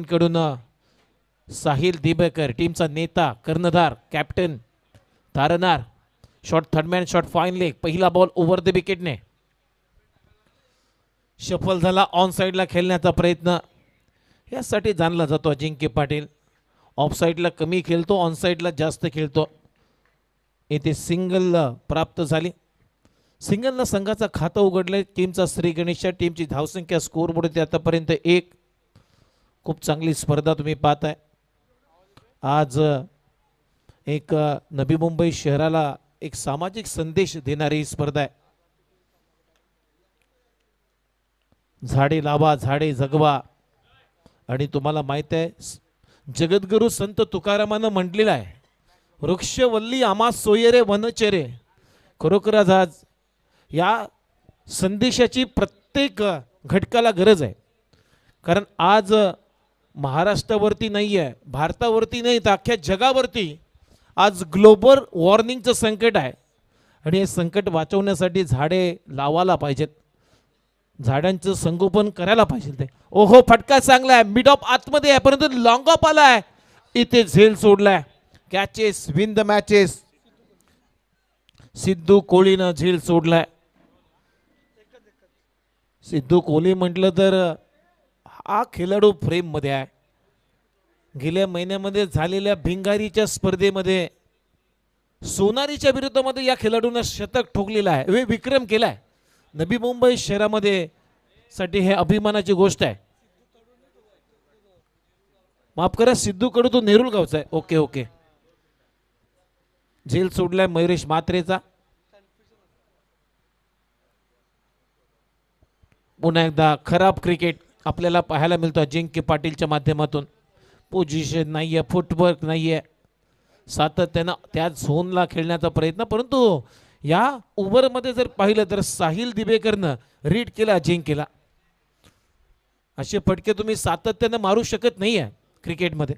कडून साहिल दिबेकर टीमचा नेता, कर्णधार, कॅप्टन, तारणार. Shot third man, shot fine leg. पहिला बॉल ओव्हर द विकेटने सफल झाला. ऑन साईडला खेळण्याचा प्रयत्न यासाठी जाणला जातो अजिंक्य पाटील. ऑफ साईडला कमी खेळतो, ऑन साईडला जास्त खेळतो. येथे सिंगल प्राप्त झाली. सिंगलनं संघाचा खातं उघडलंय. टीमचा श्री गणेश, टीमची धावसंख्या स्कोअरबोर्ड आतापर्यंत 1. खूप चांगली स्पर्धा तुम्ही पाहताय. आज एक नवी मुंबई शहराला एक सामाजिक संदेश देणारी स्पर्धा आहे. झाडे लावा, झाडे जगवा. आणि तुम्हाला माहित आहे, जगद्गुरु संत तुकारामानं म्हटलेलं आहे, वृक्षवल्ली आम्हा सोयरे वनचरे. खरोखरच आज या संदेशाची प्रत्येक घटकाला गरज आहे. कारण आज महाराष्ट्रावरती नाही आहे, भारतावरती नाही तर अख्ख्या जगावरती आज ग्लोबल वॉर्मिंगचं संकट आहे. आणि हे संकट वाचवण्यासाठी झाडे लावायला पाहिजेत, झाडांचं संगोपन करायला पाहिजे. ते ओहो, फटका चांगला आहे, मिड ऑफ आतमध्ये आहे, परंतु लॉंग ऑफ आलाय. इथे झेल सोडलाय. Catches win the matches. Sidhu कोहलीनं झेल सोडलाय. सिद्धू कोहली म्हटलं तर हा खेळाडू फ्रेम मध्ये आहे. गेल्या महिन्यामध्ये झालेल्या भिंगारीच्या स्पर्धेमध्ये सोनारीच्या विरुद्धमध्ये या खेळाडूंना शतक ठोकलेलं आहे, विक्रम केलाय. नवी मुंबई शहरामध्ये साठी हे अभिमानाची गोष्ट आहे. माफ करा, सिद्धू कडू तो नेरुल गावचा आहे. Okay okay. झेल सोडलाय मयुरेश म्हात्रेचा. पुन्हा एकदा खराब क्रिकेट आपल्याला पाहायला मिळतो अजिंक्य पाटीलच्या माध्यमातून. पोझिशन नाहीये, फुटवर्क नाहीये, सातत्यानं त्या झोनला खेळण्याचा प्रयत्न. परंतु या ओव्हरमध्ये जर पाहिलं तर साहिल दिबेकरनं रीड केला अजिंक्यला. असे फटके तुम्ही सातत्यानं मारू शकत नाहीये क्रिकेटमध्ये.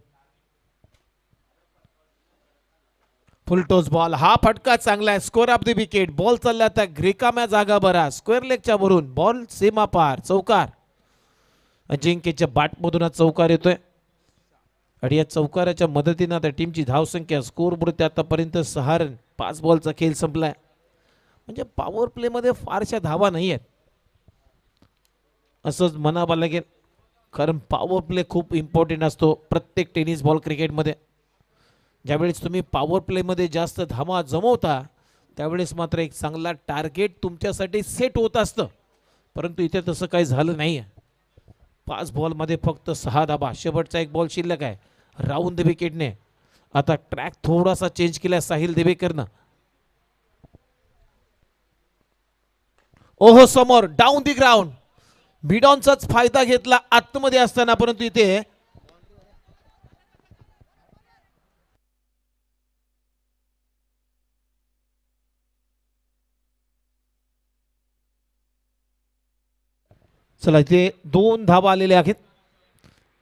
फुल टॉस बॉल. हा फटका चांगला आहे. Score of the wicket. Ball चालला आता ग्रेकाम्या जागा बरा. स्क्वेअर लेगच्या वरून बॉल सीमा पार. चौकार. अजिंक्यच्या बॅटमधून चौकार येतोय. आणि या चौकाराच्या मदतीने आता टीमची धावसंख्या स्कोअरबोर्ड आतापर्यंत 6 रन. 5 बॉलचा खेळ संपलाय. म्हणजे पॉवर प्ले मध्ये फारशा धावा नाही आहेत असंच म्हणावं लागेल. कारण पॉवर प्ले खूप इम्पॉर्टंट असतो प्रत्येक टेनिस बॉल क्रिकेटमध्ये. ज्यावेळेस तुम्ही पॉवर प्लेमध्ये जास्त धावा जमवता त्यावेळेस मात्र एक चांगला टार्गेट तुमच्यासाठी सेट होत असतं. परंतु इथे तसं काही झालं नाही आहे. 5 बॉलमध्ये फक्त 6 धावा. शेवटचा एक बॉल शिल्लक आहे. राऊंड द विकेटने आता ट्रॅक थोडासा चेंज केला साहिल दिबेकरनं. ओहो, समोर डाऊन दी ग्राउंड. बिडॉनचाच फायदा घेतला आतमध्ये असताना. परंतु इथे चला, इथे 2 धावा आलेल्या आहेत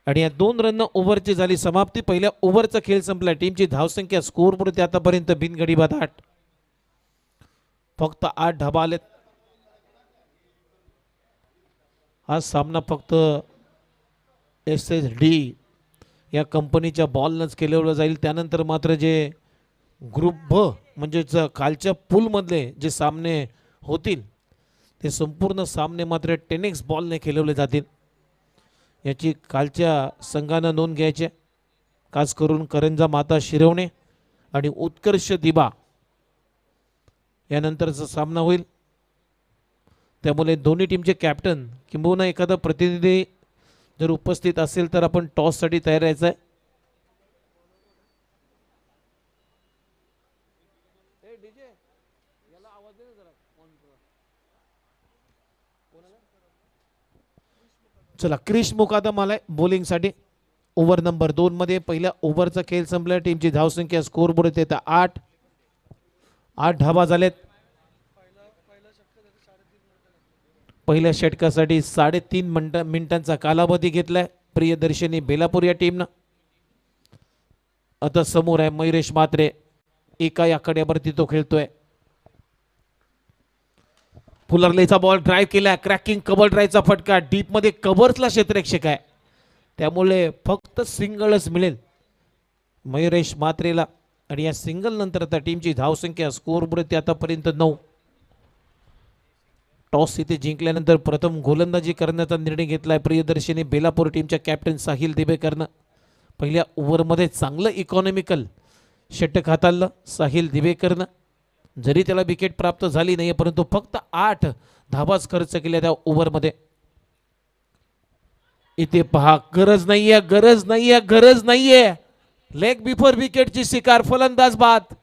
आणि या 2 रन ओव्हरची झाली समाप्ती. पहिल्या ओव्हरचा खेळ संपला. टीमची धावसंख्या स्कोअरबोर्ड आतापर्यंत बिनगडी बाद 8. फक्त 8 धावा आलेत. हा सामना फक्त SSD या कंपनीच्या बॉलनंच केलेला जाईल. त्यानंतर मात्र जे ग्रुप ब म्हणजेच खालच्या पूलमधले जे सामने होतील ते संपूर्ण सामने मात्र 10x बॉलने खेळवले जातील. याची कालच्या संघानं नोंद घ्यायची. खास करून करंजा माता शिरवणे आणि उत्कर्ष दिबा यानंतरचा सामना होईल. त्यामुळे दोन्ही टीमचे कॅप्टन किंबहुना एखादा प्रतिनिधी जर उपस्थित असेल तर आपण टॉससाठी तयार राहायचं आहे. चला, क्रिश मुकादम आलाय बॉलिंगसाठी. ओव्हर नंबर 2 मध्ये पहिल्या ओव्हरचा खेळ संपला. टीमची धावसंख्या स्कोअरबोर्ड येते 8. 8 धावा झालेत. पहिल्या षटकासाठी 3.5 मिनिटांचा कालावधी घेतलाय प्रियदर्शनी बेलापूर या टीमनं. आता समोर आहे मयुरेश म्हात्रे. एका या कड्यावरती तो खेळतोय. फुलरलेचा बॉल ड्राईव्ह केला. क्रॅकिंग कव्हर ड्राईव्हचा फटका. डीप मध्ये कव्हर्सला क्षेत्ररक्षक आहे. त्यामुळे फक्त सिंगलच मिळेल मयुरेश म्हात्रेला. आणि या सिंगल नंतर आता टीमची धावसंख्या स्कोअरबोर्ड आतापर्यंत 9. टॉस इथे जिंकल्यानंतर प्रथम गोलंदाजी करण्याचा निर्णय घेतलाय प्रियदर्शनी बेलापूर टीमच्या कॅप्टन साहिल दिवेकरनं. पहिल्या ओव्हरमध्ये चांगलं इकॉनॉमिकल षटक हाताळलं साहिल दिवेकरनं. जरी त्याला विकेट प्राप्त झाली नाही परंतु फक्त 8 धावाच खर्च केल्या त्या ओव्हरमध्ये. इथे पहा, गरज नाहीये, गरज नाहीये, गरज नाहीये. लेग बिफोर विकेटची शिकार, फलंदाज बाद.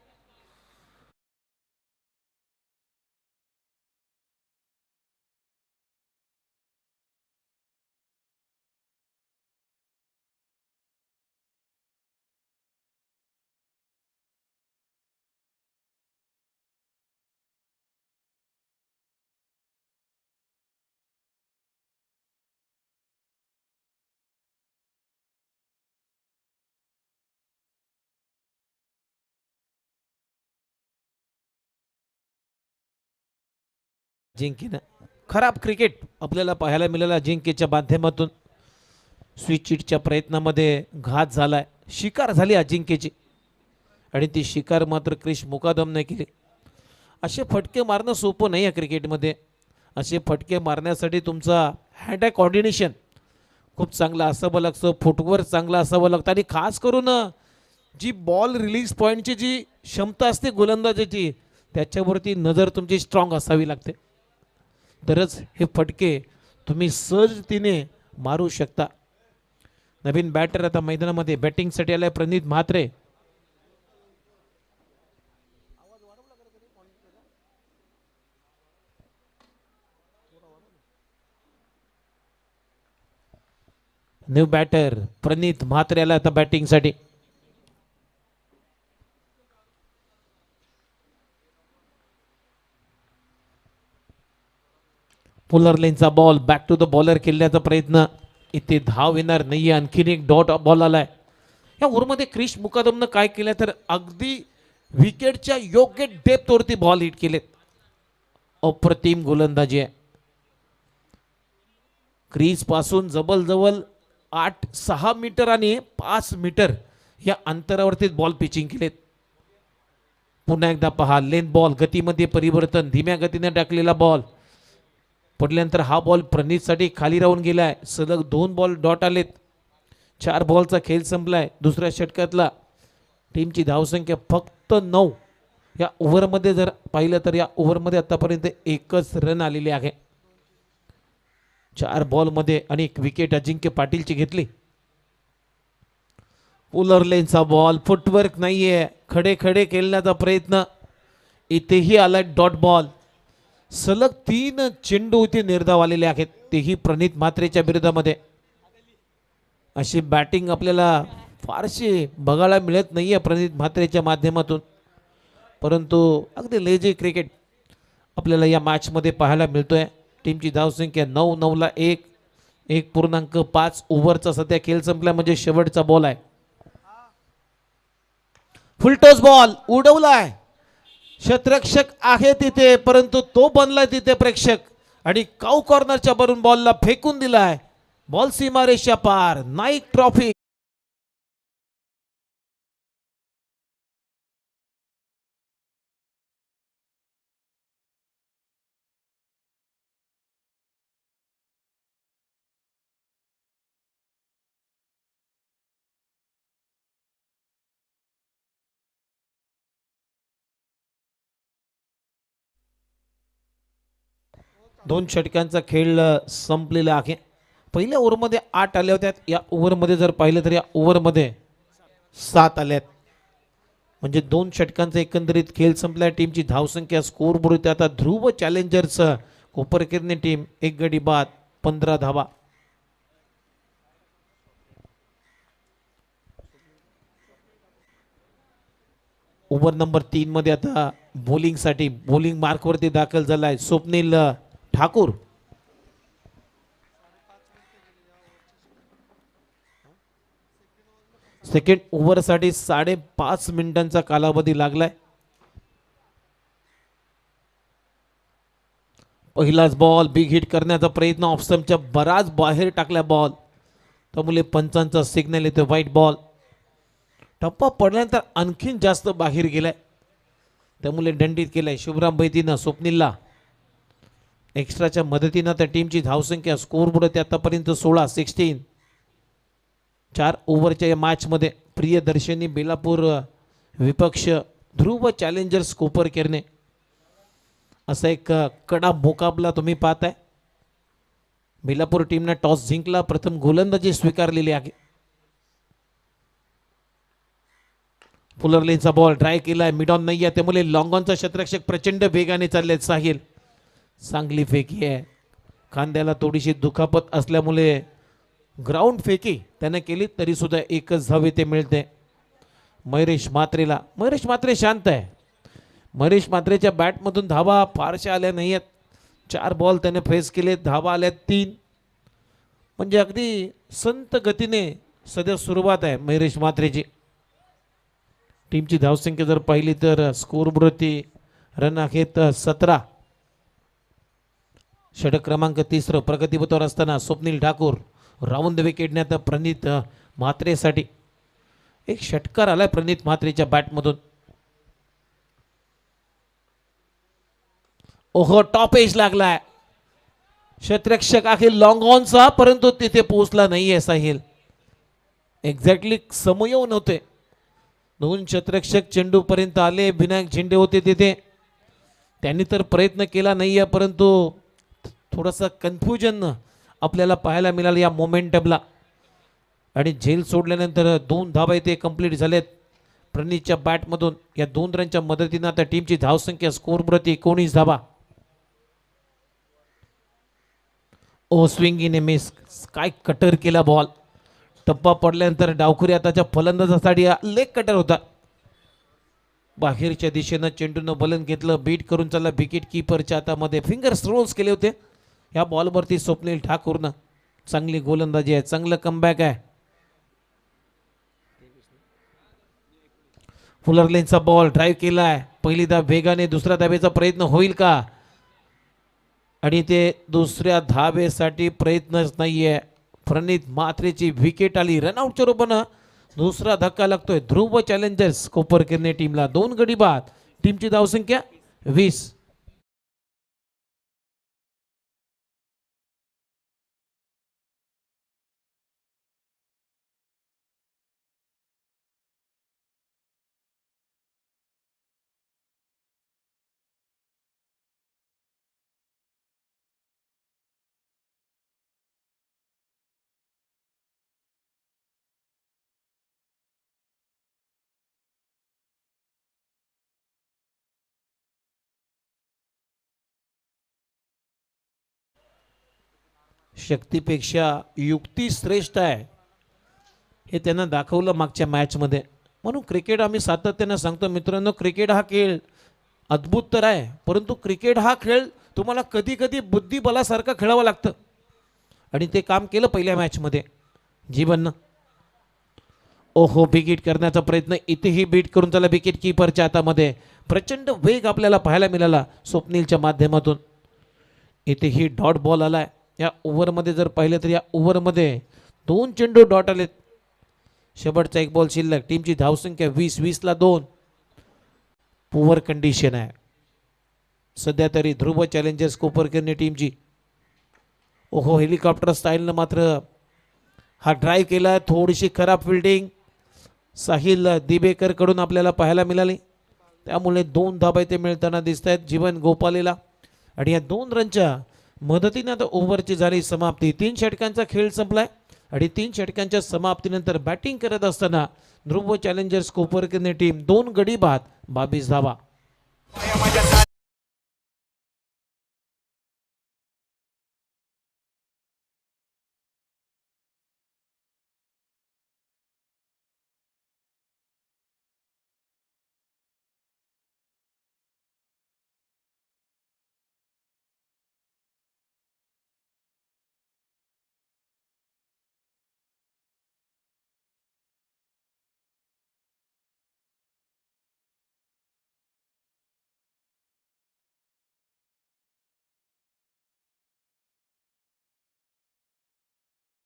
जिंकीनं खराब क्रिकेट आपल्याला पाहायला मिळाला अजिंक्यच्या माध्यमातून. स्विच प्रयत्नामध्ये घात झालाय, शिकार झाली अजिंक्यची आणि ती शिकार मात्र क्रिश मुकादमने केली. असे फटके मारणं सोपं नाही आहे क्रिकेटमध्ये. असे फटके मारण्यासाठी तुमचा हँड आय कॉर्डिनेशन खूप चांगला असावं लागतं, फुटवर्क चांगला असावं लागतं आणि खास करून जी बॉल रिलीज पॉईंटची जी क्षमता असते गोलंदाजाची त्याच्यावरती नजर तुमची स्ट्रॉंग असावी लागते. तरच हे फटके तुम्ही सहजतेने मारू शकता. नवीन बॅटर आता मैदानामध्ये बॅटिंगसाठी आलाय प्रणित म्हात्रे. न्यू बॅटर प्रणित म्हात्रे आला आता बॅटिंगसाठी. पुलर लेनचा ball back to the bowler खेळण्याचा प्रयत्न. इथे धाव येणार नाहीये, आणखीन एक डॉट बॉल आलाय. या ओव्हरमध्ये क्रिश मुकादमनं काय केलं तर अगदी विकेटच्या योग्य डेप्थवरती बॉल हिट केलेत. अप्रतिम गोलंदाजी आहे. क्रीज पासून जवळ 6 मीटर आणि 5 मीटर या अंतरावरती बॉल पिचिंग केलेत. पुन्हा एकदा पहा, लेन बॉल गतीमध्ये परिवर्तन, धीम्या गतीने टाकलेला बॉल पडल्यानंतर हा बॉल प्रणितसाठी खाली राहून गेलाय. सलग 2 बॉल डॉट आलेत. 4 बॉलचा खेळ संपलाय दुसऱ्या षटकातला. टीमची धावसंख्या फक्त 9. या ओव्हरमध्ये जर पाहिलं तर या ओव्हरमध्ये आतापर्यंत एकच रन आलेली आहे. 4 बॉलमध्ये आणि एक विकेट अजिंक्य पाटीलची घेतली. पुलर लेनचा बॉल, फुटवर्क नाहीये, खडे खडे खेळण्याचा प्रयत्न. इथेही आला डॉट बॉल. सलग 3 चेंडू इथे निर्धाव आलेले आहेत, तेही प्रणित म्हात्रेच्या विरोधामध्ये. अशी बॅटिंग आपल्याला फारशी बघायला मिळत नाहीये प्रणित म्हात्रेच्या माध्यमातून. परंतु अगदी लेझी क्रिकेट आपल्याला या मॅचमध्ये पाहायला मिळतोय. टीमची धावसंख्या 9 1 1.5 ओव्हरचा सध्या खेळ संपला म्हणजे शेवटचा बॉल आहे. Full toss ball उडवलाय. क्षेत्ररक्षक आहे तिथे परंतु तो बनलाय तिथे प्रेक्षक आणि काऊ कॉर्नरच्या वरून बॉलला फेकून दिलाय. बॉल सीमारेषा पार. नाईक ट्रॉफी दोन षटकांचा खेळ संपलेला आहे. पहिल्या ओव्हरमध्ये 8 आल्या होत्या. या ओव्हरमध्ये जर पाहिलं तर या ओव्हरमध्ये 7 आल्यात. म्हणजे 2 षटकांचा एकंदरीत खेळ संपला. टीमची धावसंख्या स्कोर बोर्ड आता ध्रुव चॅलेंजर्स कोपरकिरणे टीम 1 गडी बाद 15 धावा. ओव्हर नंबर 3 मध्ये आता बॉलिंगसाठी बॉलिंग मार्कवरती दाखल झालाय स्वप्नील ठाकूर. सेकंड ओव्हरसाठी 5.5 मिनिटांचा कालावधी लागलाय. पहिलाच बॉल बिग हिट करण्याचा प्रयत्न, ऑफ स्टंपच्या बराच बाहेर टाकला बॉल. त्यामुळे पंचांचा सिग्नल येतो व्हाईट बॉल. टप्पा पडल्यानंतर आणखीन जास्त बाहेर गेलाय, त्यामुळे दंडित केलाय शिवराम बैतीनं स्वप्नीलला. एक्स्ट्राच्या मदतीनं त्या टीमची धावसंख्या स्कोर बोर्ड आतापर्यंत 16 4 ओव्हरच्या या मॅचमध्ये प्रियदर्शनी बेलापूर विपक्ष ध्रुव चॅलेंजर्स कोपर केरने असा एक कडा मुकाबला तुम्ही पाहताय. बेलापूर टीमने टॉस जिंकला, प्रथम गोलंदाजी स्वीकारलेली आहे. फुलरलेनचा बॉल ड्राय केलाय, मिड ऑन नाही आहे, त्यामुळे लॉंग ऑनचा क्षेत्ररक्षक प्रचंड वेगाने चाललेत. साहिल चांगली फेकी आहे, खांद्याला थोडीशी दुखापत असल्यामुळे ग्राउंड फेकी त्याने केली, तरी सुद्धा एकच धाव ते मिळते मयुरेश म्हात्रेला. मयुरेश म्हात्रे शांत आहे. मयुरेश म्हात्रेच्या बॅटमधून धावा फारशा आल्या नाही आहेत. 4 बॉल त्याने फेस केले, धावा आल्या 3. म्हणजे अगदी संत गतीने सध्या सुरुवात आहे मयुरेश म्हात्रेची. टीमची धावसंख्या जर पाहिली तर स्कोर बोर्डवरती रन आहेत 17. षटक क्रमांक 3 प्रगतीपथावर असताना स्वप्नील ठाकूर राऊंड विकेटने आता प्रणित म्हात्रेसाठी. एक षटकार आलाय प्रणित म्हात्रेच्या बॅटमधून. ओहो, टॉप एज लागलाय. क्षेत्ररक्षक आहे लॉंग ऑनचा, परंतु तिथे पोहोचला नाहीये साहिल. एक्झॅक्टली समोर नव्हते. 2 क्षेत्ररक्षक चेंडू पर्यंत आले, विनायक झेंडे होते तिथे, त्यांनी तर प्रयत्न केला नाहीये, परंतु थोडासा कन्फ्युजन आपल्याला पाहायला मिळालं या मोमेंटमला. आणि झेल सोडल्यानंतर 2 धावा इथे कंप्लीट झालेत प्रणीतच्या बॅटमधून. या 2 रनच्या मदतीनं आता टीमची धावसंख्या स्कोर बोर्डवरती 19 धावा. ओ स्विंगीने मिस, काय कटर केला बॉल. टप्पा पडल्यानंतर डावखुरी आताच्या फलंदाजासाठी लेग कटर होता. बाहेरच्या दिशेनं चेंडूनं बलन घेतलं, बीट करून चालला विकेट किपरच्या हातामध्ये. फिंगर्स रोल्स केले होते या बॉलवरती स्वप्नील ठाकूरनं. चांगली गोलंदाजी आहे, चांगलं कमबॅक आहे. फुलरलेनचा बॉल ड्राईव्ह केलाय, पहिली धाव वेगाने, दुसऱ्या धावेचा प्रयत्न होईल का? आणि ते दुसऱ्या धावेसाठी प्रयत्नच नाहीये. प्रणित म्हात्रेची विकेट आली, रनआउटच्या रूपानं दुसरा धक्का लागतोय ध्रुव चॅलेंजर्स कोपर किरणे टीमला. 2 गडी बाद, टीमची धावसंख्या 20. शक्तीपेक्षा युक्ती श्रेष्ठ आहे हे त्यांना दाखवलं मागच्या मॅचमध्ये. म्हणून क्रिकेट आम्ही सातत्यानं सांगतो मित्रांनो, क्रिकेट हा खेळ अद्भुत तर आहे, परंतु क्रिकेट हा खेळ तुम्हाला कधी कधी बुद्धिबलासारखा खेळावं लागतं. आणि ते काम केलं पहिल्या मॅचमध्ये जीवननं. ओहो, विकेट करण्याचा प्रयत्न, इथेही बीट करून त्याला विकेट किपरच्या हातामध्ये. प्रचंड वेग आपल्याला पाहायला मिळाला स्वप्नीलच्या माध्यमातून. इथेही डॉट बॉल आलाय. या ओव्हरमध्ये जर पाहिलं तर या ओव्हरमध्ये 2 चेंडू डॉट आलेत. शेवटचा 1 बॉल शिल्लक. टीमची धावसंख्या 20ला 2. पुअर कंडिशन आहे सध्या तरी ध्रुव चॅलेंजर्स कोपर करणे टीमची. ओहो, हेलिकॉप्टर स्टाईलनं मात्र हा ड्राईव्ह केला, थोडीशी खराब फिल्डिंग साहिल दिबेकर कडून आपल्याला पाहायला मिळाली. त्यामुळे 2 धाबा इथे मिळताना दिसत आहेत जीवन गोपालेला. आणि या 2 रनच्या मदतीने आता ओव्हरची झाली समाप्ती. 3 षटकांचा खेळ संपलाय आणि 3 षटकांच्या समाप्तीनंतर बॅटिंग करत असताना ध्रुव चॅलेंजर्स कोपर करणे टीम 2 गडी बाद 22 धावा.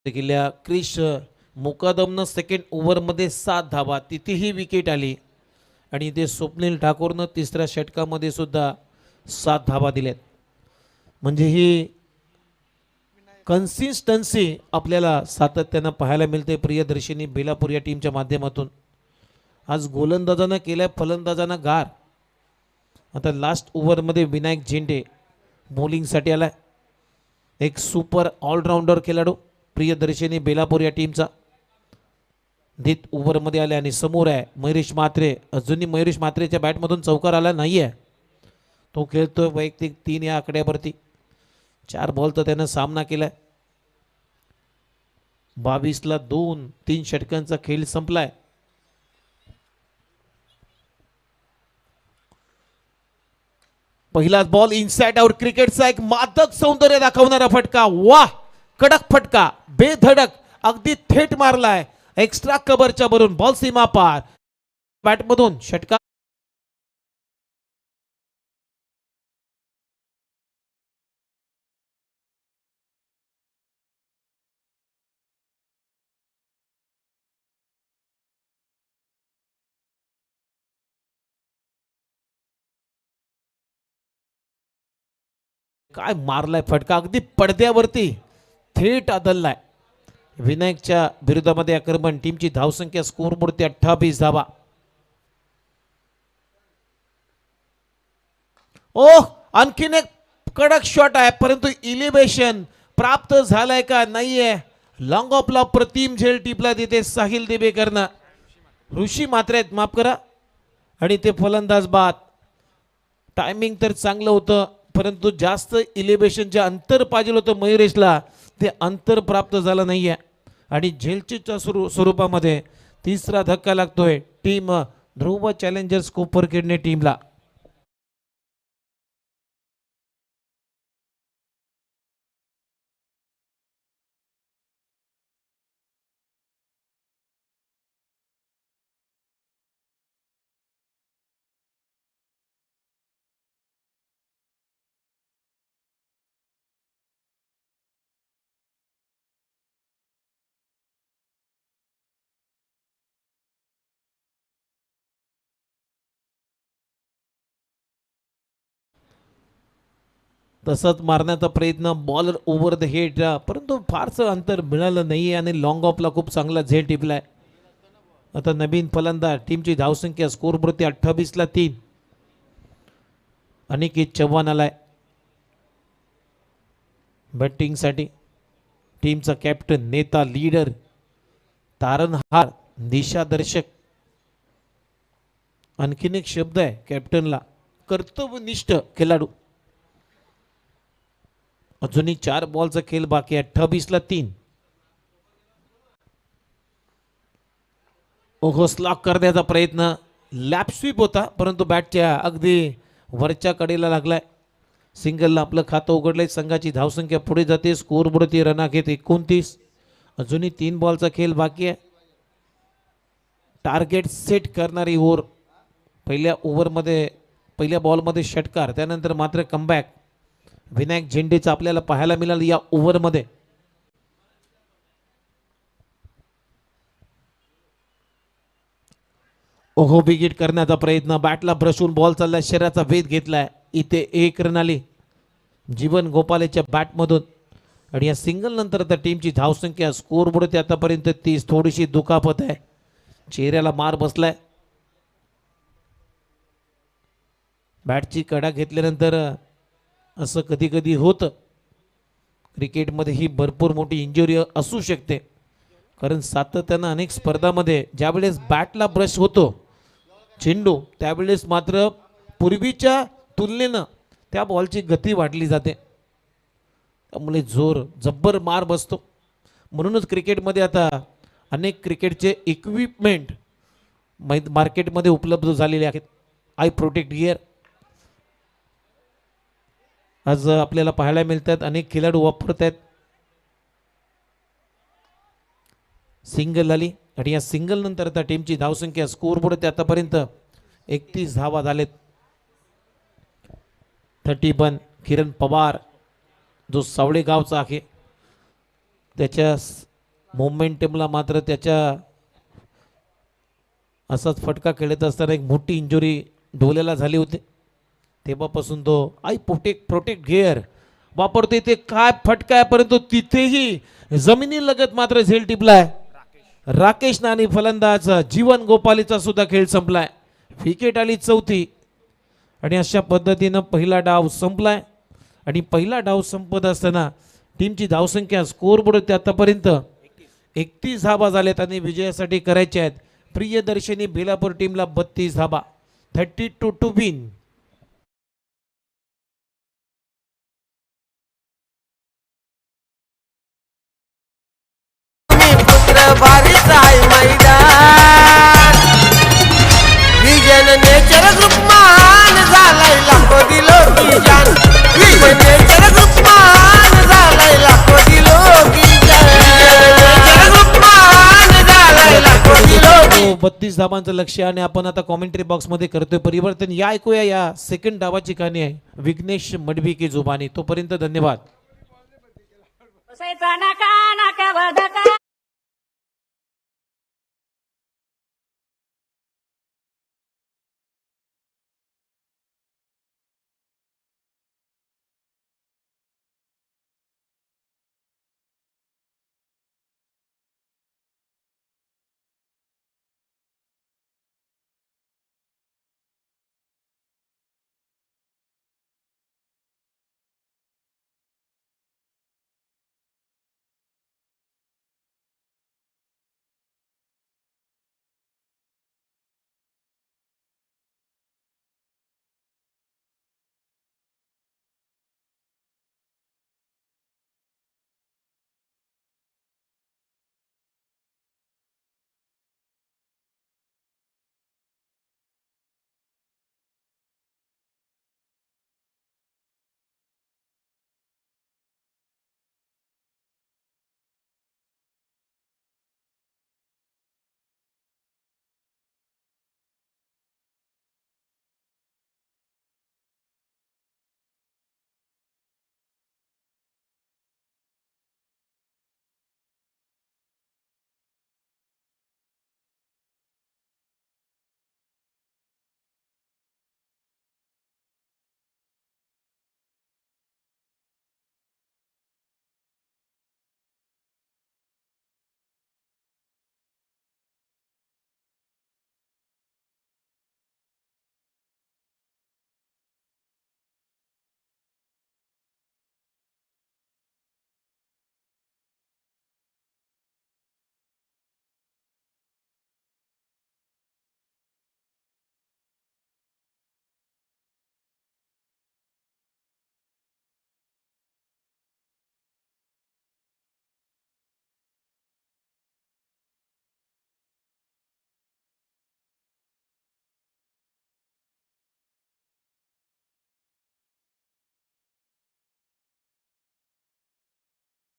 केल्या क्रिश मुकादमनं सेकंड ओव्हरमध्ये 7 धावा, तिथेही विकेट आली आणि ते स्वप्नील ठाकूरनं तिसऱ्या षटकामध्ये सुद्धा 7 धावा दिल्यात. म्हणजे ही कन्सिस्टन्सी आपल्याला सातत्यानं पाहायला मिळते प्रियदर्शिनी बेलापूर या टीमच्या माध्यमातून. आज गोलंदाजानं केल्या फलंदाजानं गार. आता लास्ट ओव्हरमध्ये विनायक झेंडे बॉलिंगसाठी आलाय. एक सुपर ऑलराऊंडर खेळाडू प्रियदर्शिनी बेलापूर या टीमचा. धीत ओव्हरमध्ये आले आणि समोर आहे मयुरेश म्हात्रे. अजूनही मयुरेश म्हात्रेच्या बॅटमधून चौकार आला नाही आहे. तो खेळतोय वैयक्तिक 3 या आकड्यावरती. 4 बॉलचा त्यानं सामना केलाय. 22ला 2, 3 षटकांचा खेळ संपलाय. पहिलाच बॉल इनसाइड आउट. क्रिकेटचा एक मादक सौंदर्य दाखवणारा फटका. वाह, कडक फटका, बेधडक, अगदी थेट मारलाय एक्स्ट्रा कव्हरच्या वरून. बॉल सीमा पार. बॅटमधून षटका. काय मारलाय फटका, अगदी पडद्यावरती थेट आदललाय. विनायकच्या विरोधामध्ये आक्रमण. टीमची धावसंख्या स्कोरबोर्डती 28 धावा. ओह, आणखीन एक कडक शॉट आहे परंतु इलिव्हेशन प्राप्त झालाय का नाहीये. लॉंग ऑफला प्रतिम झेल टिपला तिथे साहिल देबेकरनं. ऋषी मात्र आहेत, माफ करा. आणि ते फलंदाज बाद. टायमिंग तर चांगलं होतं परंतु जास्त इलिव्हेशनचे अंतर पाहिजे होतं मयुरेशला, ते अंतर प्राप्त झालं नाहीये. आणि झेलचीच्या स्वरूपामध्ये तिसरा धक्का लागतोय टीम ध्रुव चॅलेंजर्स कोपरखेडणे टीमला. तसंच मारण्याचा प्रयत्न बॉलर ओव्हर द हेड, परंतु फारसं अंतर मिळालं नाही आणि लॉंग ऑफला खूप चांगला झेल टिपलाय. आता नवीन फलंदाज. टीमची धावसंख्या स्कोरवरती 28ला 3. अनिकेत चव्हाण आलाय बॅटिंगसाठी. टीमचा कॅप्टन, नेता, लीडर, तारणहार, दिशादर्शक. आणखीन एक शब्द आहे कॅप्टनला, कर्तव्यनिष्ठ खेळाडू. अजूनही 4 बॉलचा खेळ बाकी आहे. 28ला 3. ओहो, स्लॉक करण्याचा प्रयत्न. लॅप स्वीप होता परंतु बॅटच्या अगदी वरच्या कडेला लागलाय. सिंगलला आपलं खातं उघडलंय. संघाची धावसंख्या पुढे जाते. स्कोरबोर्डती रन घेत 29. अजूनही 3 बॉलचा खेळ बाकी आहे. टार्गेट सेट करणारी ओव्हर. पहिल्या ओव्हरमध्ये पहिल्या बॉलमध्ये षटकार, त्यानंतर मात्र कमबॅक विनायक झेंडेचं आपल्याला पाहायला मिळालं या ओव्हरमध्ये. ओहो, विकेट करण्याचा प्रयत्न. बॅटला ब्रशून बॉल चाललाय. शरीराचा वेध घेतलाय. इथे 1 रन आली जीवन गोपालेच्या बॅटमधून. आणि या सिंगल नंतर तर टीमची धावसंख्या स्कोरबोर्ड आतापर्यंत 30. थोडीशी दुखापत आहे, चेहऱ्याला मार बसलाय. बॅटची कडा घेतल्यानंतर असं कधी कधी होतं. क्रिकेटमध्ये ही भरपूर मोठी इंजुरी असू शकते, कारण सातत्यानं अनेक स्पर्धामध्ये ज्यावेळेस बॅटला ब्रश होतो चेंडू, त्यावेळेस मात्र पूर्वीच्या तुलनेनं त्या बॉलची गती वाढली जाते, त्यामुळे जोर जब्बर मार बसतो. म्हणूनच क्रिकेटमध्ये आता अनेक क्रिकेटचे इक्विपमेंट मार्केटमध्ये उपलब्ध झालेले आहेत. आय प्रोटेक्ट गिअर आज आपल्याला पाहायला मिळतात, अनेक खेळाडू वापरत आहेत. सिंगल आली आणि या सिंगल नंतर आता टीमची धावसंख्या स्कोरबोर्ड आतापर्यंत 31 धावा झालेत. 31. किरण पवार जो सावळे गावचा आहे, त्याच्या मोमेंटमला मात्र त्याच्या असाच फटका खेळत असताना एक मोठी इंजुरी डोल्याला झाली होती. तेव्हापासून तो प्रोटेक्ट गिअर वापरते. ते काय फटका आहे, परंतु तिथेही जमिनी लगत मात्र झेल टिपलाय. राकेश नानी फलंदाज. जीवन गोपालीचा सुद्धा खेळ संपलाय. विकेट आली चौथी आणि अशा पद्धतीनं पहिला डाव संपलाय. आणि पहिला डाव संपत असताना टीमची धावसंख्या स्कोअरबोर्ड आतापर्यंत 31 धाबा झाल्यात आणि विजयासाठी करायचे आहेत. प्रियदर्शनी बेलापूर टीमला 32 धाबा. 32 to win. Vision nature group मान झालाय लाखो दिलो की जान. विजन नेचर ग्रुप मान झालाय लाखो दिलो की जान. नेचर ग्रुप मान झालाय लाखो दिलो की 32 धाबांचं लक्ष्य आणि आपण आता कॉमेंट्री बॉक्स मध्ये करतोय परिवर्तन. या ऐकूया या सेकंड डावाची कहाणी आहे विघ्नेश मडवी की जुबानी. तोपर्यंत धन्यवाद.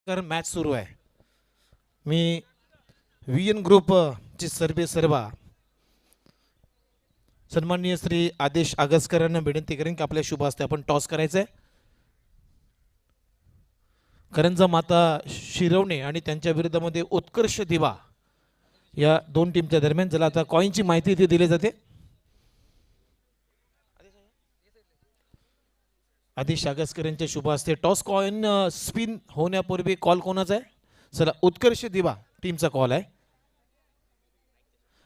मॅच सुरू आहे. मी VN ग्रुप चे सर्वा सन्माननीय श्री आदेश आगसकरांना विनंती करेन की आपल्या शुभ हस्ते आपण टॉस करायचंय. करंजा माता शिरवणे आणि त्यांच्या विरुद्धमध्ये उत्कर्ष दिवा या दोन टीमच्या दरम्यान. ज्याला आता कॉईनची माहिती इथे दिली जाते. आदेश आगसकर यांच्या शुभ हस्ते टॉस. कॉइन स्पिन होण्यापूर्वी कॉल कोणाचा आहे? चला उत्कर्ष दिवा टीमचा कॉल आहे.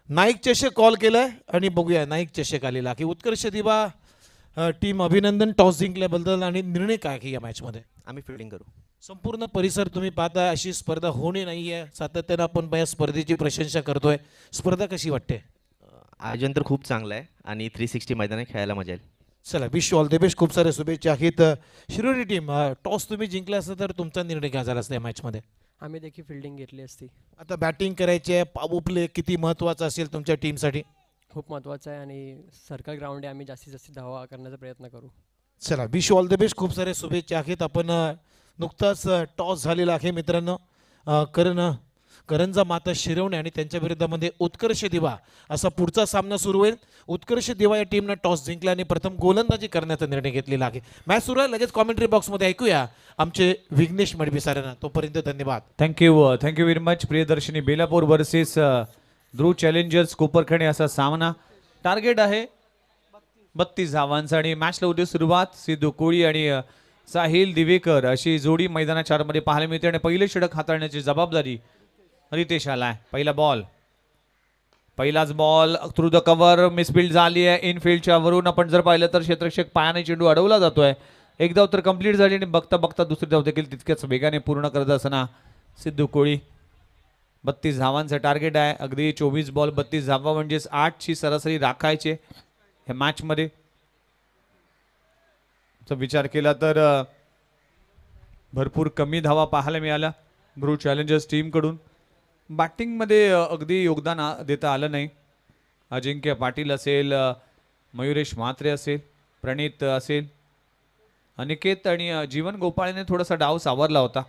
नाईक चषक कॉल केलाय आणि बघूया नाईक चषक आलेला की उत्कर्ष दिवा टीम अभिनंदन टॉस जिंकल्याबद्दल. आणि निर्णय काय की या मॅच मध्ये? आम्ही फिल्डिंग करू. संपूर्ण परिसर तुम्ही पाहता अशी स्पर्धा होणे नाहीये. सातत्याने आपण या स्पर्धेची प्रशंसा करतोय. स्पर्धा कशी वाटते? आयोजन तर खूप चांगलं आहे आणि 360 मैदान आहे, खेळायला मजा येईल. चला विश ऑल द बेस्ट. खूप साऱ्या शुभेच्छा आहेत. शिरोडी टीम टॉस तुम्ही जिंकला असता तर तुमचा निर्णय काय झाला असता या मॅच मध्ये? आम्ही देखील फिल्डिंग घेतली असती. आता बॅटिंग करायची आहे. पॉवर प्ले किती महत्त्वाचा असेल तुमच्या टीमसाठी? खूप महत्त्वाचं आहे आणि सर्कल ग्राउंड आहे. आम्ही जास्तीत जास्त धावा करण्याचा प्रयत्न करू. चला विश ऑल द बेस्ट. खूप साऱ्या शुभेच्छा आहेत. आपण नुकताच टॉस झालेला आहे मित्रांनो. करंजा माता शिरवणे आणि त्यांच्या विरुद्धामध्ये उत्कर्ष दिवा असा पुढचा सामना सुरू होईल. उत्कर्ष दिवा या टीमनं टॉस जिंकला आणि प्रथम गोलंदाजी करण्याचा निर्णय घेतलेला आहे. मॅच सुरू आहे, लगेच कॉमेंट्री बॉक्समध्ये ऐकूया आमचे विघ्नेश मडवी सरांना. तोपर्यंत धन्यवाद. Thank you very much. Priyadarshani Belapur versus Dhruv challengers Koparkhane असा सामना. टार्गेट आहे 32 धावांचा आणि मॅचला होती सुरुवात. सिद्धू कोळी आणि साहिल दिवेकर अशी जोडी मैदाना 4 मध्ये पाहायला मिळते आणि पहिले षटक हाताळण्याची जबाबदारी रितेश आलाय. पहिलाच ball through the cover misfield झाली आहे. इनफिल्डच्या वरून आपण जर पाहिलं तर क्षेत्ररक्षक पायाने चेंडू अडवला जातोय. एक धाव तर कंप्लीट झाली आणि बघता बघता दुसरी धाव देखील तितक्याच वेगाने पूर्ण करत असताना सिद्धू कोळी. 32 धावांचं टार्गेट आहे. अगदी 24 बॉल 32 धावा म्हणजेच 8ची सरासरी राखायचे ह्या मॅचमध्ये. विचार केला तर भरपूर कमी धावा पाहायला मिळाल्या ध्रुव चॅलेंजर्स टीमकडून. बॅटिंगमध्ये अगदी योगदान देता आलं नाही. अजिंक्य पाटील असेल, मयुरेश म्हात्रे असेल, प्रणित असेल, अनिकेत आणि जीवन गोपाळने थोडासा डाव सावरला होता.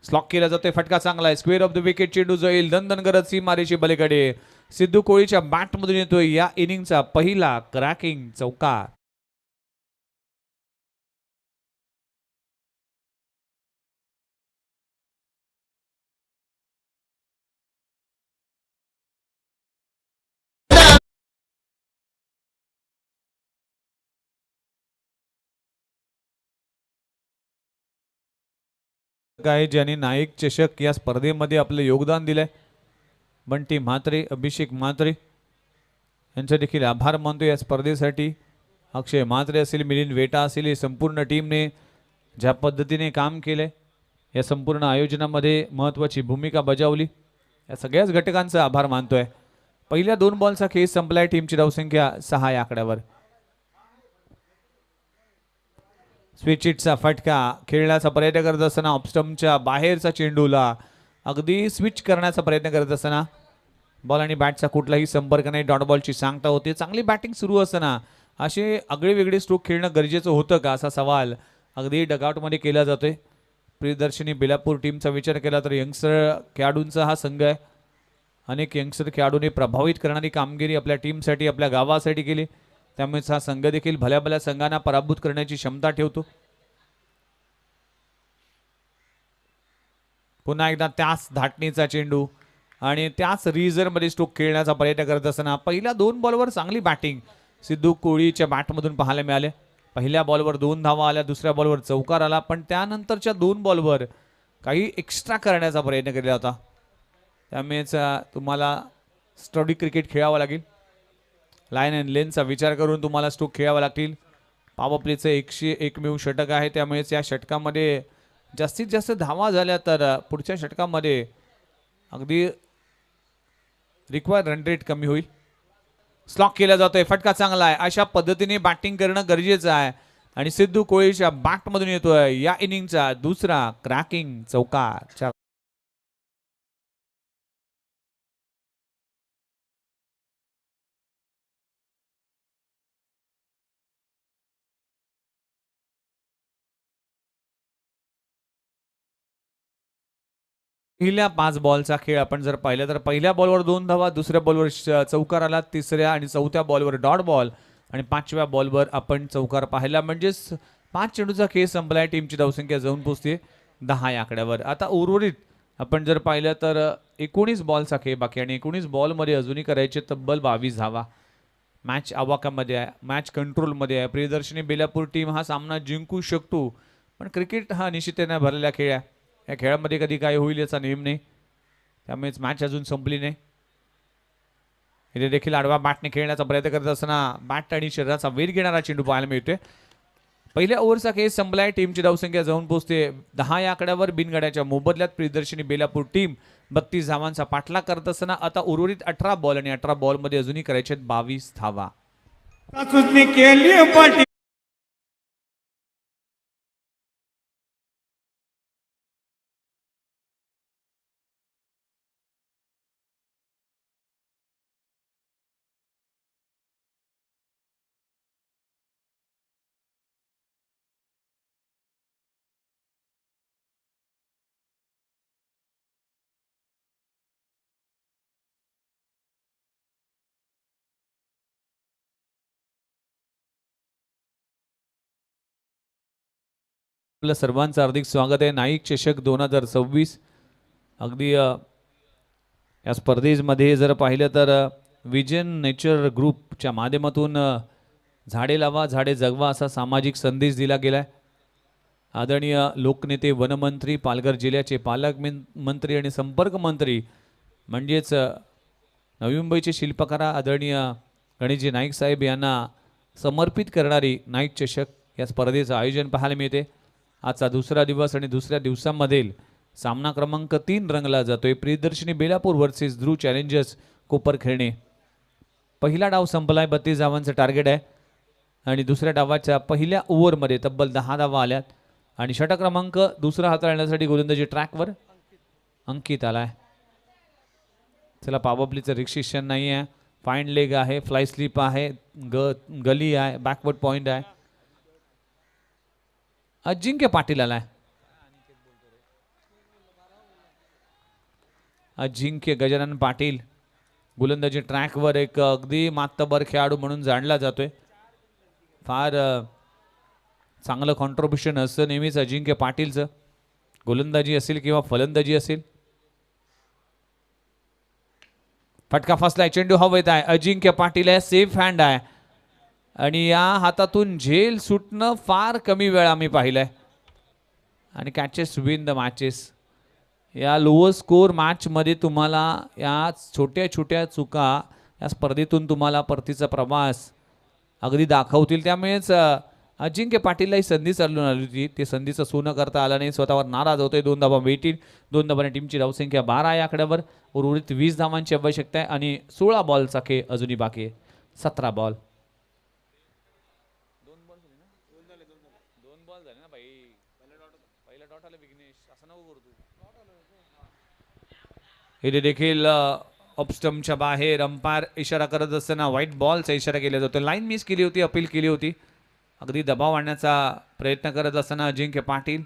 स्लॉक केला जातोय. फटका चांगला आहे. स्क्वेअर ऑफ द विकेट चेंडू जाईल दणदण करत सीमारेषे बलीकडे. सिद्धू कोळीच्या बॅटमधून येतोय या इनिंगचा पहिला क्रॅकिंग चौकार. आहे ज्यांनी नाईक चषक या स्पर्धेमध्ये आपलं योगदान दिलंय. बंटी म्हात्रे, अभिषेक म्हात्रे यांचे देखील आभार मानतो या स्पर्धेसाठी. अक्षय म्हात्रे असेल, मिलिंद वेटा असेल, या संपूर्ण टीमने ज्या पद्धतीने काम केलंय, या संपूर्ण आयोजनामध्ये महत्त्वाची भूमिका बजावली, या सगळ्याच घटकांचा आभार मानतोय. पहिल्या 2 बॉलचा खेळ संपलाय. टीमची धावसंख्या 6 या आकड्यावर. स्विचिटचा फटका खेळण्याचा प्रयत्न करत असताना ऑफस्टम्पच्या बाहेरचा चेंडूला अगदी स्विच करण्याचा प्रयत्न करत असताना बॉल आणि बॅटचा कुठलाही संपर्क नाही. डॉट बॉलची सांगता होते. चांगली बॅटिंग सुरू असताना असे आगळे वेगळे स्ट्रोक खेळणं गरजेचं होतं का असा सवाल अगदी डगआउटमध्ये केला जातोय. प्रियदर्शनी बेलापूर टीमचा विचार केला तर यंगस्टर खेळाडूंचा हा संघ आहे. अनेक यंगस्टर खेळाडूंनी प्रभावित करणारी कामगिरी आपल्या टीमसाठी, आपल्या गावासाठी केली. त्यामुळेच हा संघ देखील भल्या भल्या संघांना पराभूत करण्याची क्षमता ठेवतो. पुन्हा एकदा त्याच धाटणीचा चेंडू आणि त्याच रिझर्वमध्ये स्ट्रोक खेळण्याचा प्रयत्न करत असताना पहिल्या 2 बॉलवर चांगली बॅटिंग सिद्धू कोळीच्या बॅटमधून पाहायला मिळाले. पहिल्या बॉलवर 2 धावा आल्या, दुसऱ्या बॉलवर चौकार आला, पण त्यानंतरच्या 2 बॉलवर काही एक्स्ट्रा करण्याचा प्रयत्न केला होता. त्यामुळेच तुम्हाला स्टडी क्रिकेट खेळावं लागेल. लाईन अँड लेनचा विचार करून तुम्हाला स्ट्रोक खेळावा लागतील. पॉवर प्लेचं 101 षटक आहे. त्यामुळेच या षटकामध्ये जास्तीत जास्त धावा झाल्या तर पुढच्या षटकामध्ये अगदी रिक्वायर्ड रन रेट कमी होईल. स्लॉक केला जातोय. फटका चांगला आहे. अशा पद्धतीने बॅटिंग करणं गरजेचं आहे आणि सिद्धू कोळीच्या बॅटमधून येतोय या इनिंगचा दुसरा क्रॅकिंग चौकार. पहिल्या 5 बॉलचा खेळ आपण जर पाहिलं तर पहिल्या बॉलवर 2 धावा, दुसऱ्या बॉलवर चौकार आला, तिसऱ्या आणि चौथ्या बॉलवर डॉट बॉल आणि 5व्या बॉलवर आपण चौकार पाहिला. म्हणजेच 5 चेंडूचा खेळ संपलाय. टीमची धावसंख्या जाऊन पोहोचते 10 या आकड्यावर. आता उर्वरित आपण जर पाहिलं तर 19 बॉलचा खेळ बाकी आणि 19 बॉलमध्ये अजूनही करायचे तब्बल 22 धावा. मॅच आवाकामध्ये आहे, मॅच कंट्रोलमध्ये आहे. प्रियदर्शनी बेलापूर टीम हा सामना जिंकू शकतो, पण क्रिकेट हा निश्चिततेने भरलेला खेळ आहे. या खेळामध्ये कधी काय होईल याचा नेम नाही. त्यामुळेच मॅच अजून संपली नाही. इथे देखील आडवा बॅटने खेळण्याचा प्रयत्न करत असताना बॅट आणि शरीराचा वेध घेणारा चेंडू पाहायला मिळतोय. पहिल्या ओव्हरचा खेळ संपलाय. टीमची धावसंख्या जाऊन पोहोचते 10 या आकड्यावर. बिनगड्याच्या मोबदल्यात प्रियदर्शनी बेलापूर टीम 32 धावांचा पाठलाग करत असताना आता उर्वरित 18 बॉल आणि 18 बॉलमध्ये अजूनही करायचे 22 धावा. आपल्या सर्वांचं हार्दिक स्वागत आहे. नाईक चषक 2026 अगदी या स्पर्धेमध्ये जर पाहिलं तर विजन नेचर ग्रुपच्या माध्यमातून झाडे लावा झाडे जगवा असा सामाजिक संदेश दिला गेला आहे. आदरणीय लोकनेते वनमंत्री पालघर जिल्ह्याचे पालकमंत्री आणि संपर्क मंत्री म्हणजेच नवी मुंबईचे शिल्पकार आदरणीय गणेशजी नाईक साहेब यांना समर्पित करणारी नाईक चषक या स्पर्धेचं आयोजन पाहायला मिळते. आजचा दुसरा दिवस आणि दुसऱ्या दिवसामधील सामना क्रमांक 3 रंगला जातोय. Priyadarshini Belapur versus Dhruv challengers Koparkhairane. पहिला डाव संपलाय, 32 धावांचं टार्गेट आहे आणि दुसऱ्या डावाच्या पहिल्या ओव्हरमध्ये तब्बल 10 धावा आल्यात आणि षटक क्रमांक दुसरा हाताळण्यासाठी गोलंदाजी ट्रॅकवर अंकित आलाय. चला पावबलीचं रिस्ट्रिक्शन नाही आहे, फाईन लेग आहे, फ्लाय स्लिप आहे, गली आहे, बॅकवर्ड पॉइंट आहे. अजिंक्य पाटील आलाय. अजिंक्य गजानन पाटील गोलंदाजी ट्रॅकवर एक अगदी मातबर खेळाडू म्हणून जाणला जातोय. फार चांगलं कॉन्ट्रीब्युशन असतं नेहमीच अजिंक्य पाटीलचं, गोलंदाजी असेल किंवा फलंदाजी असेल. फटका फसलाय, चेंडू हवेत आहे. अजिंक्य पाटील आहे, सेफ हँड आहे आणि या हातातून झेल सुटणं फार कमी वेळा आम्ही पाहिलंय आणि कॅचेस विन द मॅचेस. या लोअर स्कोर मॅचमध्ये तुम्हाला या छोट्या छोट्या चुका या स्पर्धेतून तुम्हाला परतीचा प्रवास अगदी दाखवतील. त्यामुळेच अजिंक्य पाटीलला ही संधी चालून आली होती, ते संधीचं सोनं करता आलं नाही, स्वतःवर नाराज होतोय. 2 धावा वेटीन, 2 धावाने टीमची धावसंख्या 12 या आकड्यावर. उर्वरित 20 धावांची आवश्यकता आहे आणि 16 बॉलचा खेळ अजूनही बाकी आहे. 17 बॉल. इथे देखील ऑफस्टम्पच्या बाहेर अंपायर इशारा करत असताना व्हाईट बॉलचा इशारा केला जातो. लाईन मिस केली होती, अपील केली होती. अगदी दबाव आणण्याचा प्रयत्न करत असताना अजिंक्य पाटील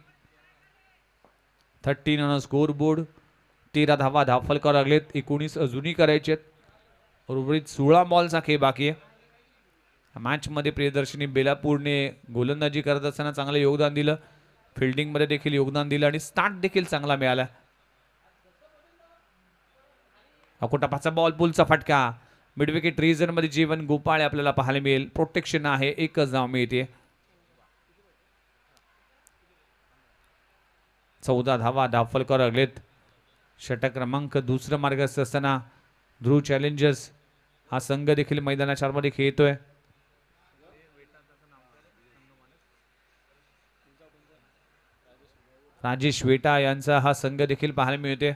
13 ऑन स्कोर बोर्ड. 13 धावा धावफलकावर लागलेत, 19 अजूनही करायचे आहेत. उर्वरित 16 बॉलचा खेळ बाकी आहे. मॅचमध्ये प्रियदर्शनी बेलापूरने गोलंदाजी करत असताना चांगलं योगदान दिलं, फिल्डिंगमध्ये देखील योगदान दिलं आणि स्टार्ट देखील चांगला मिळाला. अकोटापाचा बॉल, पुलचा फटका. मिडविकेट रिजन मध्ये जीवन गोपाळे आपल्याला पाहायला मिळेल. प्रोटेक्शन आहे, एकच धाव मिळते. 14 धावा धावफलकावर लागलेत. षटक क्रमांक दुसरं मार्गस्थ असताना ध्रुव चॅलेंजर्स हा संघ देखील मैदानाच्या आतमध्ये खेळतोय. राजेश वेटा यांचा हा संघ देखील पाहायला मिळते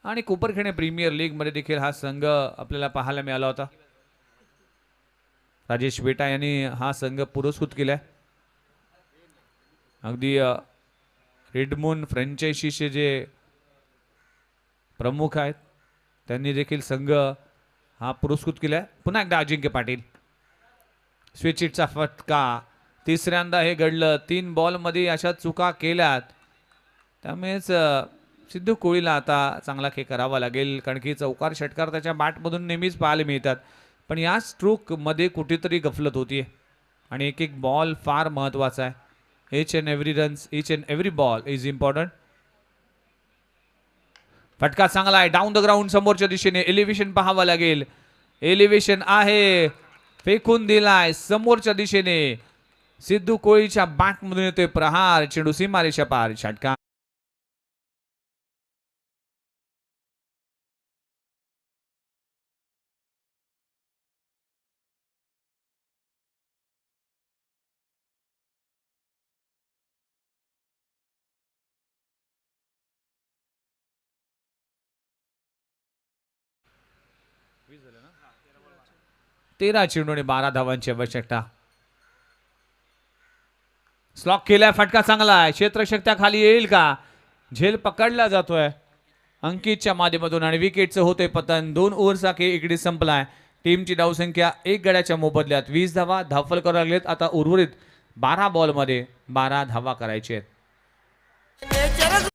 आणि कोपरखेरणे प्रीमियर लीग मध्ये देखील हा संघ आपल्याला पाहायला मिळाला होता. राजेश वेटा यांनी हा संघ पुरस्कृत केलाय. अगदी रेडमून फ्रँचायझीचे जे प्रमुख आहेत त्यांनी देखील संघ हा पुरस्कृत केलाय. पुन्हा एकदा अजिंक्य पाटील, स्विचिटचा फटका. तिसऱ्यांदा हे घडलं. 3 बॉलमध्ये अशा चुका केल्यात, त्यामुळेच सिद्धू कोळीला आता चांगला खेळ करावा लागेल, कारण की चौकार षटकार त्याच्या बॅटमधून नेहमीच पाहायला मिळतात, पण या स्ट्रोकमध्ये कुठेतरी गफलत होतीये आणि एक एक बॉल फार महत्त्वाचा आहे. each and every runs, each and every ball is important. फटका चांगला आहे, डाऊन द ग्राउंड समोरच्या दिशेने. एलिव्हेशन पाहावं लागेल, एलिव्हेशन आहे, फेकून दिलाय समोरच्या दिशेने. सिद्धू कोळीच्या बॅटमधून येतोय प्रहार, चेंडू सीमारेषा पार. षटकार तेरा चेंडू आणि 12 धावांची आवश्यकता. स्लॉक केलाय, फटका चांगला आहे. क्षेत्ररक्षक खाली येईल का? झेल पकडला जातोय अंकितच्या माध्यमातून आणि विकेटचं होतंय पतन. 2 ओव्हरचा खेळ इकडे संपलाय. टीमची धावसंख्या 1 गड्याच्या मोबदल्यात 20 धावा धावफल करावं लागलेत. आता उर्वरित 12 बॉलमध्ये 12 धावा करायचे आहेत. नेचर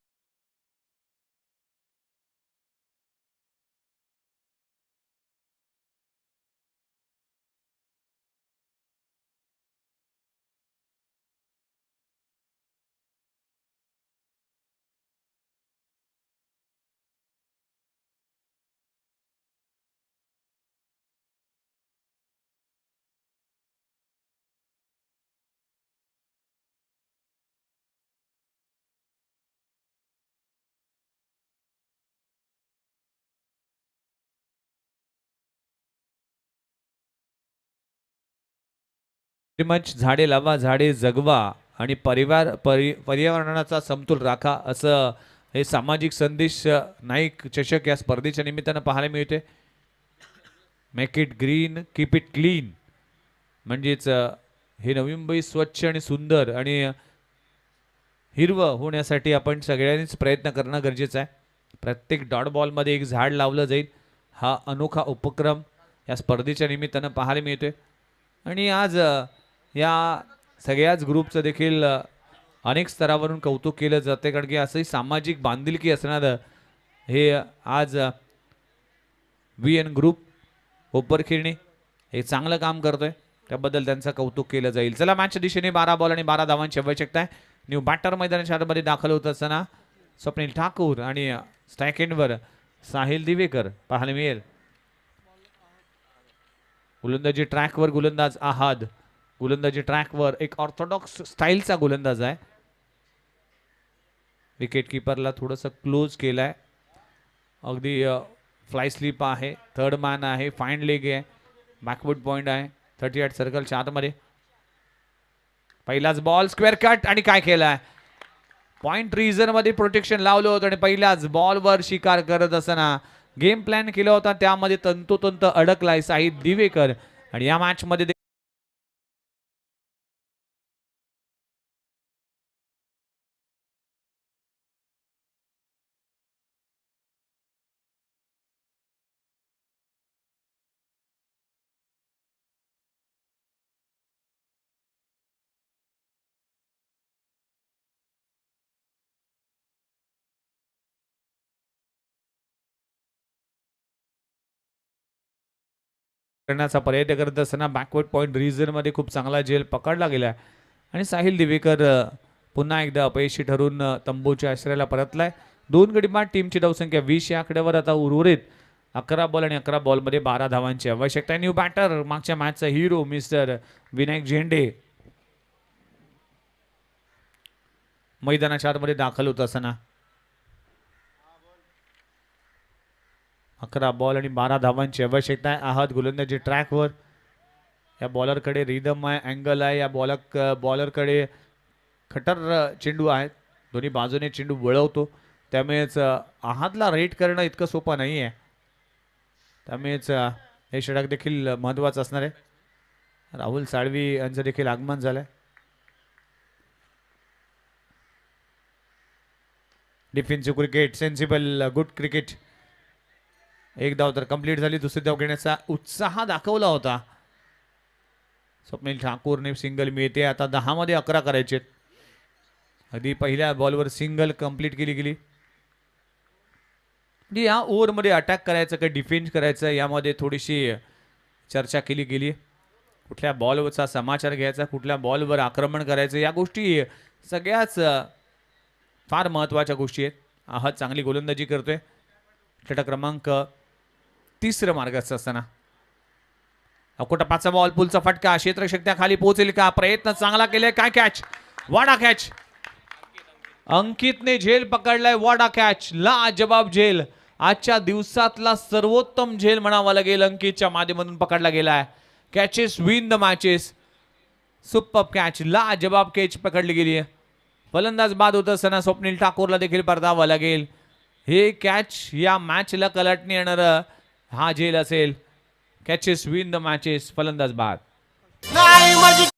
मच झाडे लावा झाडे जगवा आणि पर्यावरणाचा समतोल राखा असं हे सामाजिक संदेश नाईक चषक या स्पर्धेच्या निमित्तानं पाहायला मिळते. Make it green keep it clean म्हणजेच हे नवी मुंबई स्वच्छ आणि सुंदर आणि हिरवं होण्यासाठी आपण सगळ्यांनीच प्रयत्न करणं गरजेचं आहे. प्रत्येक डॉट बॉलमध्ये एक झाड लावलं जाईल हा अनोखा उपक्रम या स्पर्धेच्या निमित्तानं पाहायला मिळतोय. आणि आज या सगळ्याच ग्रुपचं देखील अनेक स्तरावरून कौतुक केलं जाते कारण की असंही सामाजिक बांधिलकी असणारं हे आज VN ग्रुप कोपरखिरणे हे चांगलं काम करतोय त्याबद्दल त्यांचं कौतुक केलं जाईल. चला मॅचच्या दिशेने 12 बॉल आणि 12 धावांची आवश्यकता आहे. न्यू बॅटर मैदानाच्या आतमध्ये दाखल होत असताना स्वप्नील ठाकूर आणि स्ट्राईक एंडवर साहिल दिवेकर पाहायला मिळेल. गोलंदाजी ट्रॅकवर गोलंदाज आहाद. गोलंदाजी ट्रॅकवर एक ऑर्थोडॉक्स स्टाईलचा गोलंदाज आहे. विकेट किपरला थोडंसं क्लोज केलाय. अगदी फ्लाय स्लिप आहे. थर्ड मॅन आहे. फाईन लेग आहे. बॅकवर्ड पॉइंट आहे 38 सर्कलच्या आतमध्ये. पहिलाच बॉल स्क्वेअर कट आणि काय केलाय पॉइंट रिझन मध्ये प्रोटेक्शन लावलं होतं आणि पहिल्याच बॉलवर शिकार करत असताना गेम प्लॅन केला होता त्यामध्ये तंतोतंत अडकलाय साहिल दिवेकर. आणि या मॅच मध्ये करण्याचा प्रयत्न करत असताना बॅकवर्ड पॉइंट रिजन मध्ये खूप चांगला झेल पकडला गेला आणि साहिल दिवेकर पुन्हा एकदा अपयशी ठरून तंबूच्या आश्रयाला परतलाय. 2 गडी बाद टीमची धावसंख्या 20 या आकड्यावर आता उर्वरित 11 बॉल आणि 11 बॉलमध्ये 12 धावांची आवश्यकता आहे. न्यू बॅटर मागच्या मॅचचा हिरो मिस्टर विनायक झेंडे मैदानाच्या आतमध्ये दाखल होत असताना 11 बॉल आणि 12 धावांची आवश्यकता आहे. आहात गोलंदाजी ट्रॅकवर. या बॉलरकडे रिदम आहे अँगल आहे. या बॉलरकडे खटर चेंडू आहेत. दोन्ही बाजूने चेंडू वळवतो त्यामुळेच आहातला रेट करणं इतकं सोपं नाही आहे. त्यामुळेच हे षटक देखील महत्त्वाचं असणार आहे. राहुल साळवी यांचं देखील आगमन झालंय. Defensive cricket sensible good cricket. एक धाव तर कंप्लीट झाली. दुसरी धाव घेण्याचा उत्साह दाखवला होता. स्वप्नील ठाकूरने सिंगल मिळते. आता 10 मध्ये 11 करायचे. आधी पहिल्या बॉलवर सिंगल कंप्लीट केली गेली. या ओव्हरमध्ये अटॅक करायचं का डिफेन्स करायचं यामध्ये थोडीशी चर्चा केली गेली. कुठल्या बॉलवरचा समाचार घ्यायचा कुठल्या बॉलवर आक्रमण करायचं या गोष्टी सगळ्याच फार महत्त्वाच्या गोष्टी आहेत. आहात चांगली गोलंदाजी करतोय. षटक क्रमांक 3 मार्गाचा असताना अकोटा बॉल पुलचा फटका क्षेत्ररक्षक खाली पोहोचेल का प्रयत्न चांगला केलाय. काय कॅच वाडा कॅच अंकितने झेल पकडलाय. वाडा कॅच लाजवाब झेल आजच्या दिवसातला सर्वोत्तम झेल म्हणावा लागेल. अंकितच्या माध्यमातून पकडला गेलाय. Catches win the matches. Super catch लाजवाब कॅच पकडली गेली आहे. फलंदाज बाद होत असताना स्वप्नील ठाकूरला देखील परतावा लागेल. हे कॅच या मॅचला कलाटणी येणार हा झेल असेल. Catches win the matches. फलंदाज बाद. नाही म्हणजे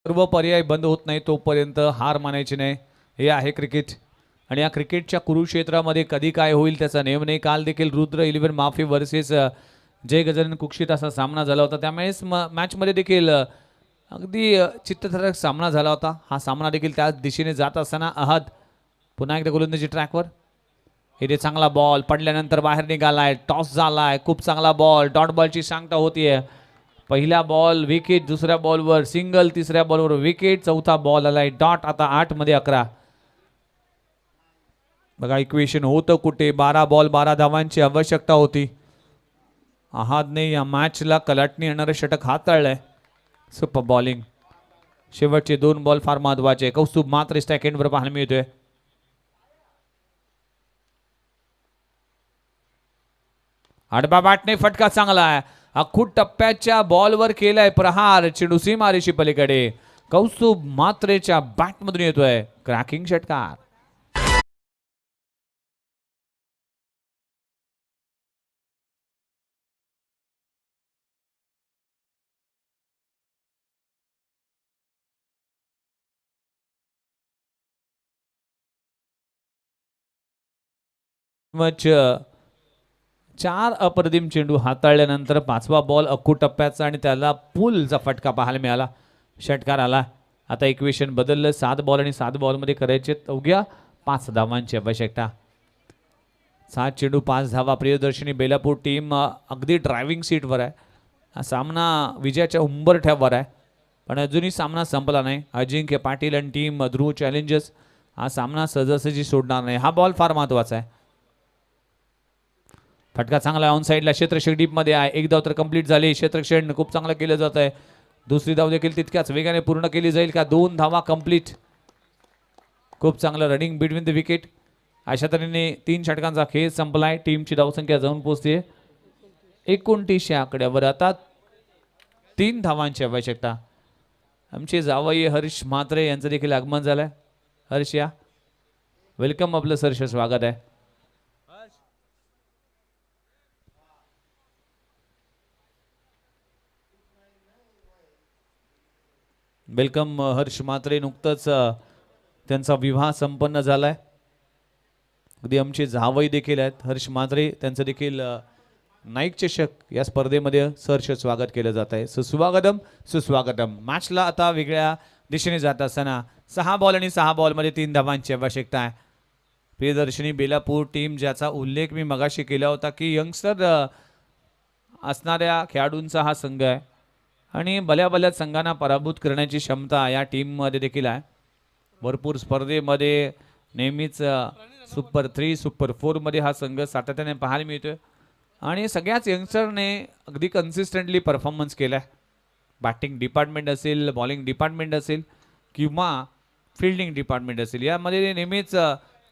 सर्व पर्याय बंद होत नाही तोपर्यंत हार मानायची नाही. हे आहे क्रिकेट आणि या क्रिकेटच्या कुरुक्षेत्रामध्ये कधी काय होईल त्याचा नेम नाही. काल देखील रुद्र 11 माफी वर्सेस जय गजानन कुक्षित असा सामना झाला होता. त्यामुळेच मॅचमध्ये देखील अगदी चित्तथरारक सामना झाला होता. हा सामना देखील त्याच दिशेने जात असताना आहात पुन्हा एकदा गोलंदाजी ट्रॅकवर. इथे चांगला बॉल पडल्यानंतर बाहेर निघालाय, टॉस झालाय, खूप चांगला बॉल, डॉट बॉलची सांगता होतीये. पहिला बॉल विकेट, दुसऱ्या बॉलवर सिंगल, तिसऱ्या बॉलवर विकेट, चौथा बॉल आलाय डॉट. आता 8 मध्ये 11. बघा इक्वेशन होतं कुठे. 12 बॉल 12 धावांची आवश्यकता होती. आहादने या मॅचला कलाटणी येणारं षटक हाताळलंय. Super bowling. शेवटचे 2 बॉल फार महत्वाचे. कौस्तुभ मात्र सेकंडवर पाहायला मिळतोय. आडबा बॅटने फटका चांगला आहे. अख्खूट टप्प्याच्या बॉलवर केलाय प्रहार. चेंडू सीमारेषी पलीकडे. कौस्तुभ मात्रेच्या बॅटमधून येतोय क्रॅकिंग षटकार. चार अप्रतिम चेंडू हाताळल्यानंतर 5वा बॉल अख्खू टप्प्याचा आणि त्याला पुलचा फटका पाहायला मिळाला. षटकार आला. आता इक्वेशन बदललं. 7 बॉल आणि 7 बॉलमध्ये करायचे अवघ्या 5 धावांची आवश्यकता. 7 चेंडू 5 धावा. प्रियदर्शनी बेलापूर टीम अगदी ड्रायव्हिंग सीटवर आहे. हा सामना विजयाच्या उंबरठ्यावर आहे, पण अजूनही सामना संपला नाही. अजिंक्य पाटील आणि टीम ध्रुव चॅलेंजर्स हा सामना सहजासहजी सोडणार नाही. हा बॉल फार महत्वाचा आहे. फटका चांगला ऑन साईडला. क्षेत्ररक्षक डीप मध्ये आहे. एक धाव तर कंप्लीट झाली. क्षेत्ररक्षण खूप चांगलं केलं जात आहे. दुसरी धाव देखील तितक्याच वेगाने पूर्ण केली जाईल का? 2 धावा कंप्लीट. खूप चांगलं रनिंग बिटवीन द विकेट. अशा तऱ्हेने 3 षटकांचा खेळ संपलाय. टीमची धावसंख्या जाऊन पोहोचते 29 आकड्यावर. आता 3 धावांची आवश्यकता. आमचे जावई हर्ष म्हात्रे यांचं देखील आगमन झालंय. हर्ष या. वेलकम. आपलं सरस स्वागत आहे. वेलकम हर्ष म्हात्रे. नुकतंच त्यांचा विवाह संपन्न झालाय. अगदी आमचे जावई देखील आहेत हर्ष म्हात्रे. त्यांचं देखील नाईक चषक या स्पर्धेमध्ये सहर्ष स्वागत केलं जात आहे. सुस्वागतम सुस्वागतम. मॅचला आता वेगळ्या दिशेने जात असताना 6 बॉल आणि 6 बॉलमध्ये 3 धावांची आवश्यकता आहे. प्रियदर्शनी बेलापूर टीम ज्याचा उल्लेख मी मगाशी केला होता की यंगस्टर असणाऱ्या खेळाडूंचा हा संघ आहे आणि भल्या संघांना पराभूत करण्याची क्षमता या टीममध्ये देखील आहे. भरपूर स्पर्धेमध्ये नेहमीच सुपर 3 सुपर 4 मध्ये हा संघ सातत्याने पाहायला मिळतोय आणि सगळ्याच यंगस्टरने अगदी कन्सिस्टंटली परफॉर्मन्स केला आहे. बॅटिंग डिपार्टमेंट असेल, बॉलिंग डिपार्टमेंट असेल किंवा फिल्डिंग डिपार्टमेंट असेल, यामध्ये नेहमीच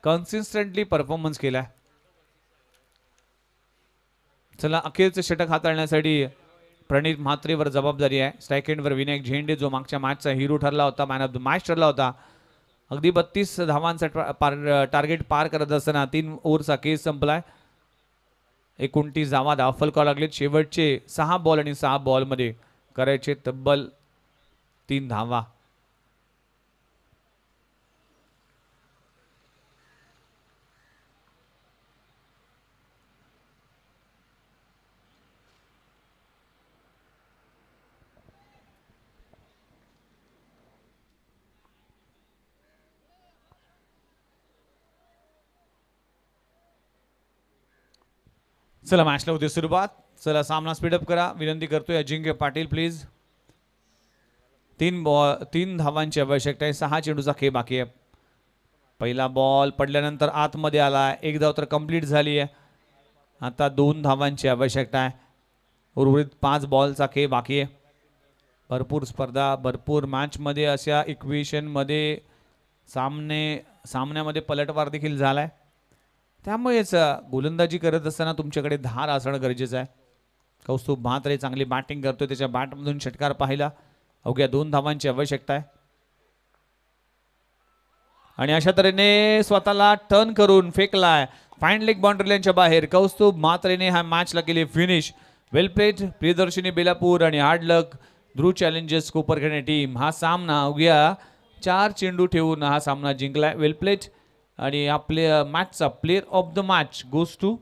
कन्सिस्टंटली परफॉर्मन्स केला आहे. चला अखेरचं षटक हाताळण्यासाठी प्रणित म्हात्रेवर जबाबदारी आहे. स्ट्राईक एंडवर विनायक झेंडे जो मागच्या मॅचचा हिरो ठरला होता, मॅन ऑफ द मॅच ठरला होता. अगदी 32 धावांचा टार्गेट पार करत असताना 3 ओव्हरचा केस संपलाय. 29 धावा धावफलकावर लागलेत. शेवटचे 6 बॉल आणि 6 बॉलमध्ये करायचे तब्बल 3 धावा. चला मॅचला होते सुरुवात. चला सामना स्पीडअप करा विनंती करतोय. अजिंक्य पाटील प्लीज. 3 धावांची आवश्यकता आहे. 6 चेंडूचा खेळ बाकी आहे. पहिला बॉल पडल्यानंतर आतमध्ये आला. 1 धाव तर कंप्लीट झाली आहे. आता 2 धावांची आवश्यकता आहे. उर्वरित 5 बॉलचा खेळ बाकी आहे. भरपूर स्पर्धा, भरपूर मॅचमध्ये अशा इक्वेशनमध्ये सामन्यामध्ये पलटवार देखील झालाय. त्यामुळेच गोलंदाजी करत असताना तुमच्याकडे धार असणं गरजेचं आहे. कौस्तुभ म्हात्रे चांगली बॅटिंग करतोय. त्याच्या बॅटमधून षटकार पाहिला. अवघ्या 2 धावांची आवश्यकता आहे. आणि अशा तऱ्हेने स्वतःला टर्न करून फेकलाय फाईन लेग बाउंड्री लाईनच्या बाहेर. कौस्तुभ म्हात्रेने हा मॅचला केली फिनिश. वेल प्लेड प्रियदर्शनी बेलापूर आणि हार्ड लक ध्रुव चॅलेंजर्स कोपरखैरणे टीम. हा सामना अवघ्या 4 चेंडू ठेवून हा सामना जिंकलाय. वेल प्लेड. आणि आपल्या मॅचचा player of the match goes to